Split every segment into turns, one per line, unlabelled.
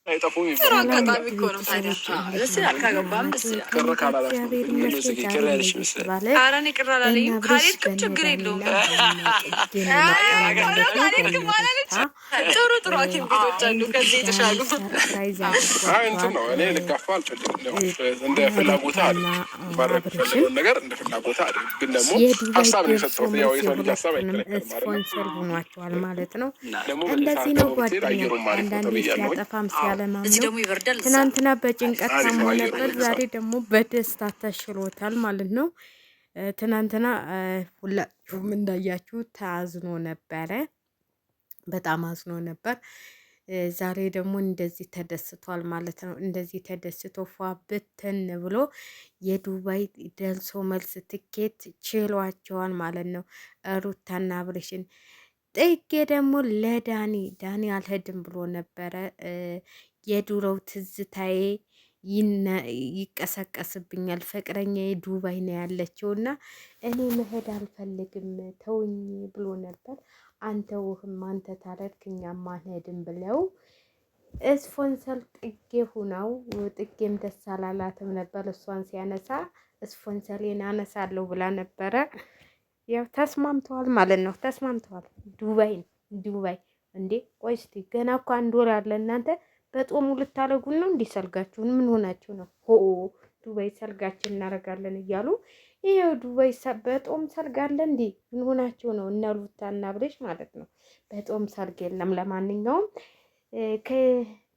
አይጠፉም ይባላል። አጋጣሚ እኮ ነው ታዲያ። ደስ ይላል ካገባም ደስ ይላል። ቅር ካላላችሁ ቅር ያለሽ ይመስላል። ኧረ እኔ ቅር አላለኝም። ካልሄድክም ችግር የለውም። ጥሩ ጥሩ ሐኪም ቤቶች አሉ ከዚህ የተሻሉ። አይ እንትን ነው እኔ ልጋፋ አልችልም። እንደ ፍላጎት አይደል ማድረግ የምፈልገውን ነገር እንደ ፍላጎት አይደል። ግን ደግሞ ሀሳብ ነው የሰጠሁት። ያው የሰው ልጅ ሀሳብ አይከለከልም።
ስፖንሰር ሆኗቸዋል ማለት ነው። እንደዚህ ነው ጓደኛ አንዳንዴ ሲያጠፋም ሲያለማም ነው። ትናንትና በጭንቀት ታሞ ነበር፣ ዛሬ ደግሞ በደስታ ተሽሎታል ማለት ነው። ትናንትና ሁላችሁም እንዳያችሁ ተአዝኖ ነበረ፣ በጣም አዝኖ ነበር። ዛሬ ደግሞ እንደዚህ ተደስቷል ማለት ነው። እንደዚህ ተደስቶ ፏ ብትን ብሎ የዱባይ ደርሶ መልስ ትኬት ችሏቸዋል ማለት ነው። ሩታና አብርሽን ጥጌ ደግሞ ዳኒ አልሄድም ብሎ ነበረ። የዱሮው ትዝታዬ ይቀሰቀስብኛል፣ ፍቅረኛ ዱባይ ነው ያለችው እና እኔ መሄድ አልፈልግም ተውኝ ብሎ ነበር። አንተ ውህም አንተ ታረድክ እኛም አንሄድም ብለው ስፖንሰር ጥጌ ሁናው፣ ጥጌም ደስ አላላትም ነበር እሷን ሲያነሳ። ስፖንሰሬን አነሳለሁ ብላ ነበረ። ያው ተስማምተዋል ማለት ነው። ተስማምተዋል። ዱባይ እንዴ! ቆይ እስቲ ገና እኮ አንድ ወር አለ እናንተ በጦሙ ልታረጉን ነው እንዲህ? ሰርጋችሁን ምን ሆናችሁ ነው? ሆ ዱባይ ሰርጋችን እናደርጋለን እያሉ ይሄው ዱባይ በጦም ሰርግ አለ እንዴ? ምን ሆናችሁ ነው? እነ ሩታና አብርሽ ማለት ነው። በጦም ሰርግ የለም። ለማንኛውም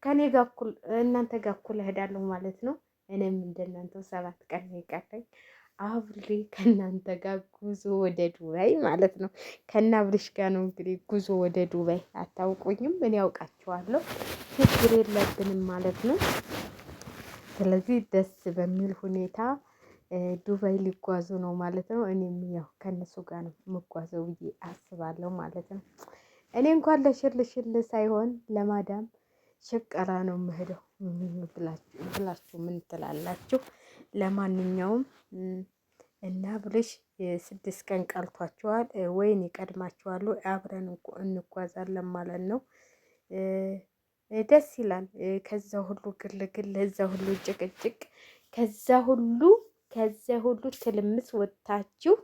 ከኔ ጋር እኩል እናንተ ጋር እኩል እሄዳለሁ ማለት ነው። እኔም እንደናንተው 7 ቀን ነው የቀረኝ። አብሬ ከእናንተ ጋር ጉዞ ወደ ዱባይ ማለት ነው። ከና አብርሽ ጋር ነው እንግዲህ ጉዞ ወደ ዱባይ። አታውቁኝም? እኔ ያውቃችኋለሁ። ችግር የለብንም ማለት ነው። ስለዚህ ደስ በሚል ሁኔታ ዱባይ ሊጓዙ ነው ማለት ነው። እኔም ያው ከነሱ ጋር ነው የምጓዘው ብዬ አስባለሁ ማለት ነው። እኔ እንኳን ለሽልሽል ሳይሆን ለማዳም ሽቀራ ነው የምሄደው ብላችሁ ምን ትላላችሁ? ለማንኛውም እና ብልሽ 6 ቀን ቀልቷቸዋል ወይን ይቀድማቸዋሉ። አብረን እንጓዛለን ማለት ነው። ደስ ይላል። ከዛ ሁሉ ግልግል፣ ከዛ ሁሉ ጭቅጭቅ፣ ከዛ ሁሉ ትልምስ ወጥታችሁ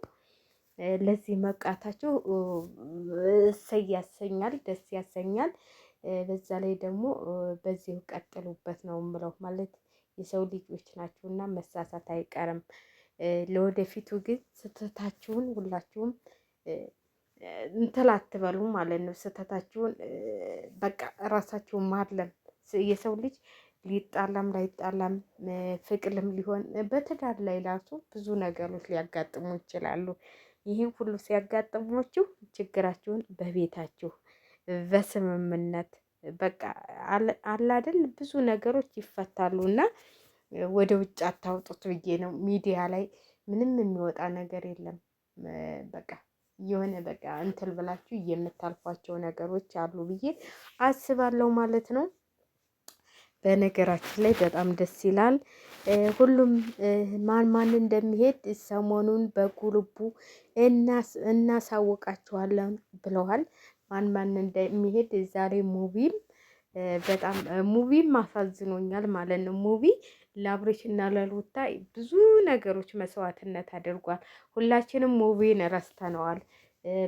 ለዚህ መብቃታችሁ እሰይ ያሰኛል፣ ደስ ያሰኛል። በዛ ላይ ደግሞ በዚሁ ቀጥሉበት ነው የምለው። ማለት የሰው ልጆች ናችሁና መሳሳት አይቀርም። ለወደፊቱ ግን ስህተታችሁን ሁላችሁም እንትን አትበሉ ማለት ነው። ስህተታችሁን በቃ ራሳችሁን ማለም። የሰው ልጅ ሊጣላም ላይጣላም ፍቅርም ሊሆን በትዳር ላይ ራሱ ብዙ ነገሮች ሊያጋጥሙ ይችላሉ። ይህን ሁሉ ሲያጋጥሟችሁ ችግራችሁን በቤታችሁ በስምምነት በቃ አለ አይደል ብዙ ነገሮች ይፈታሉ እና ወደ ውጭ አታውጡት ብዬ ነው። ሚዲያ ላይ ምንም የሚወጣ ነገር የለም። በቃ የሆነ በቃ እንትን ብላችሁ የምታልፏቸው ነገሮች አሉ ብዬ አስባለሁ ማለት ነው። በነገራችን ላይ በጣም ደስ ይላል። ሁሉም ማን እንደሚሄድ ሰሞኑን በጉልቡ እናሳውቃችኋለን ብለዋል። ማን እንደሚሄድ ዛሬ ሙቪም አሳዝኖኛል ማለት ነው። ሙቪ ለአብሬሽ እና ለሩታ ብዙ ነገሮች መስዋዕትነት አድርጓል። ሁላችንም ሙቪን ረስተነዋል።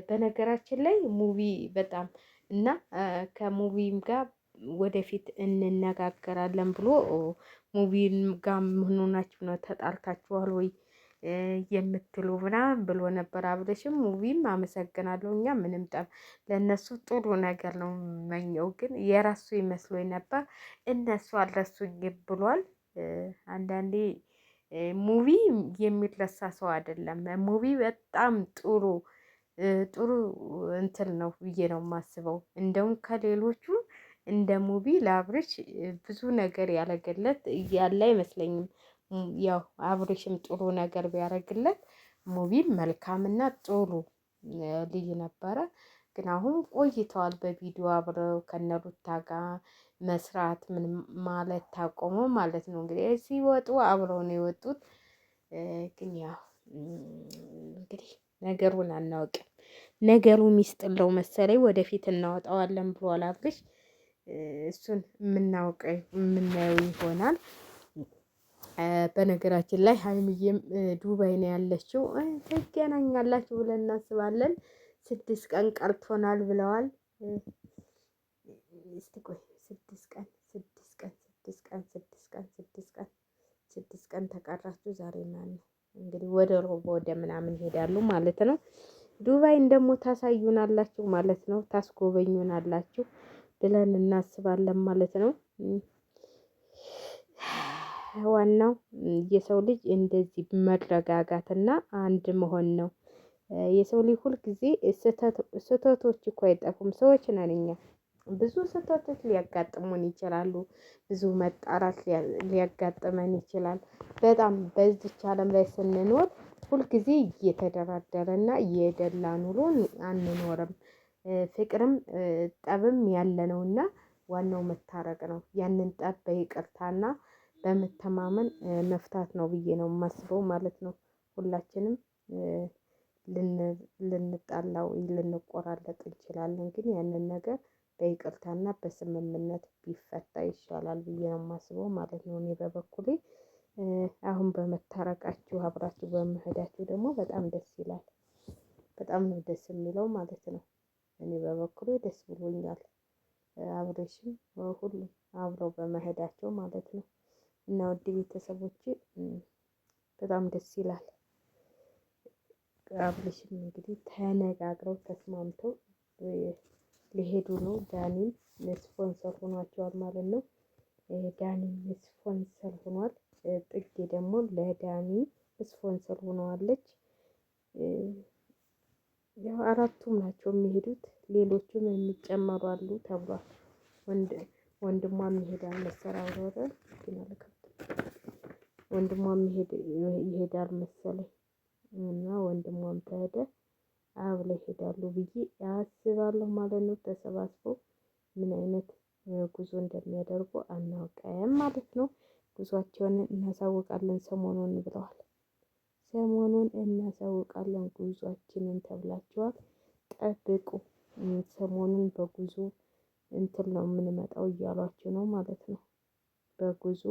በነገራችን ላይ ሙቪ በጣም እና ከሙቪም ጋር ወደፊት እንነጋገራለን ብሎ ሙቪን ጋር ምን ሆናችሁ ነው ተጣልታችኋል ወይ የምትሉ ምናምን ብሎ ነበር። አብረሽም ሙቪም አመሰግናለሁ። እኛ ምንም ለእነሱ ጥሩ ነገር ነው መኘው፣ ግን የራሱ ይመስሎኝ ነበር። እነሱ አልረሱኝ ብሏል። አንዳንዴ ሙቪ የሚረሳ ሰው አይደለም። ሙቪ በጣም ጥሩ እንትን ነው ብዬ ነው የማስበው። እንደውም ከሌሎቹ እንደ ሙቪ ለአብርሽ ብዙ ነገር ያለገለት ያለ አይመስለኝም። ያው አብርሽም ጥሩ ነገር ቢያደርግለት ሙቪም መልካምና ጥሩ ልጅ ነበረ። ግን አሁን ቆይተዋል በቪዲዮ አብረው ከነሩታ ጋር መስራት ምን ማለት ታቆመ ማለት ነው። እንግዲህ ሲወጡ አብረው ነው የወጡት። ግን ያው እንግዲህ ነገሩን አናውቅም። ነገሩ ሚስጥር ነው መሰለኝ፣ ወደፊት እናወጣዋለን ብሏል አብርሽ። እሱን የምናየው ይሆናል። በነገራችን ላይ ሀይሚዬም ዱባይ ነው ያለችው። ትገናኛላችሁ ብለን እናስባለን። 6 ቀን ቀርቶናል ብለዋል። እስቲ ቆይ 6 ቀን ተቀራችሁ። ዛሬ ማነው እንግዲህ ወደ ሮብ ወደ ምናምን ይሄዳሉ ማለት ነው። ዱባይን ደግሞ ታሳዩናላችሁ ማለት ነው። ታስጎበኙናላችሁ ብለን እናስባለን ማለት ነው። ዋናው የሰው ልጅ እንደዚህ መረጋጋትና አንድ መሆን ነው። የሰው ልጅ ሁልጊዜ ስህተቶች እኮ አይጠፉም። ሰዎች ነን እኛ። ብዙ ስህተቶች ሊያጋጥሙን ይችላሉ። ብዙ መጣራት ሊያጋጥመን ይችላል። በጣም በዚች ዓለም ላይ ስንኖር ሁልጊዜ እየተደራደረና እየደላ ኑሮ አንኖርም። ፍቅርም ጠብም ያለ ነውና ዋናው መታረቅ ነው። ያንን ጠብ በይቅርታና በመተማመን መፍታት ነው ብዬ ነው የማስበው ማለት ነው። ሁላችንም ልንጣላው ልንቆራረጥ እንችላለን፣ ግን ያንን ነገር በይቅርታና በስምምነት ቢፈታ ይሻላል ብዬ ነው የማስበው ማለት ነው። እኔ በበኩሌ አሁን በመታረቃችሁ አብራችሁ በመሄዳችሁ ደግሞ በጣም ደስ ይላል። በጣም ነው ደስ የሚለው ማለት ነው። እኔ በበኩሌ ደስ ብሎኛል። አብሬሽም ሁሉም አብረው በመሄዳቸው ማለት ነው። እና ውድ ቤተሰቦቼ በጣም ደስ ይላል። አብሬሽም እንግዲህ ተነጋግረው ተስማምተው ሊሄዱ ነው። ዳኒም ስፖንሰር ሆኗቸዋል ማለት ነው። ዳኒም ስፖንሰር ሆኗል። ጥጌ ደግሞ ለዳኒ ስፖንሰር ሆነዋለች። ያው አራቱም ናቸው የሚሄዱት። ሌሎቹም የሚጨመሩ አሉ ተብሏል። ወንድሟም ይሄዳል መሰለኝ አብረረ ግን ወንድሟም ይሄዳል መሰለኝ እና ወንድሟም ተሄደ አብረው ይሄዳሉ ብዬ አስባለሁ ማለት ነው። ተሰባስበው ምን አይነት ጉዞ እንደሚያደርጉ አናውቅም ማለት ነው። ጉዟቸውን እናሳውቃለን ሰሞኑን ብለዋል። ሰሞኑን እናሳውቃለን ጉዟችንን ተብላችኋል። ጠብቁ። ሰሞኑን በጉዞ እንትን ነው የምንመጣው እያሏችሁ ነው ማለት ነው። በጉዞ